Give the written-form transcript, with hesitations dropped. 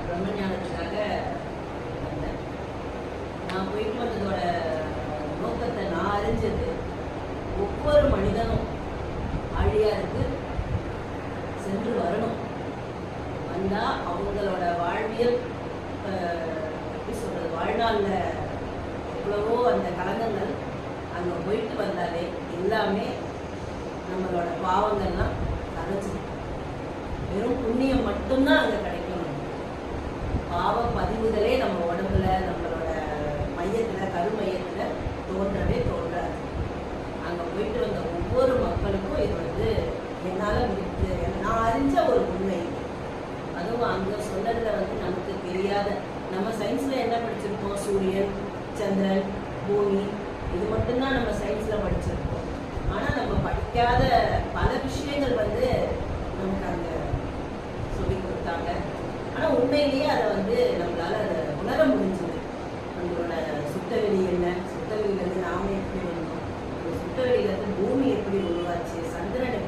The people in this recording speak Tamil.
பிரம்மஞானத்துக்காக வந்தேன். நான் போயிட்டு வந்ததோட நோக்கத்தை நான் அறிஞ்சது, ஒவ்வொரு மனிதனும் ஆழியாருக்கு சென்று வரணும். வந்தால் அவங்களோட வாழ்வியல் எப்படி சொல்கிறது, வாழ்நாளில் எவ்வளவோ அந்த கலங்கங்கள் அங்கே போயிட்டு வந்தாலே எல்லாமே நம்மளோட பாவங்கள்லாம் கரைச்சிடும். வெறும் புண்ணியம் மட்டும்தான் அங்கே கிடைக்கும். பாவ பதிவுகளே நம்ம உடம்புல, நம்மளோட மையத்தில், கருமையத்தில் தோன்றவே தோன்றாது. அங்கே போயிட்டு வந்த ஒவ்வொரு மக்களுக்கும் இது என்னால் முடித்து நான் அறிஞ்ச ஒரு உண்மை. அதுவும் அங்கே சொன்னதில் நமக்கு தெரியாத, நம்ம சயின்ஸில் என்ன படிச்சிருக்கோம், சூரியன், சந்திரன், பூமி, இது மட்டும்தான் நம்ம சயின்ஸில் படிச்சிருக்கோம். ஆனால் நம்ம படிக்காத பல விஷயங்கள் நமக்கு அங்கே சொல்லி கொடுத்தாங்க. ஆனால் உண்மையிலேயே அதை நம்மளால் அதை உணர முடிஞ்சது. நம்மளோட சுத்தவெளி என்ன, சுத்தவெளியிலேருந்து நாம எப்படி வந்தோம், அந்த சுத்தவெளியிலேருந்து பூமி எப்படி உருவாச்சு, சந்திரன்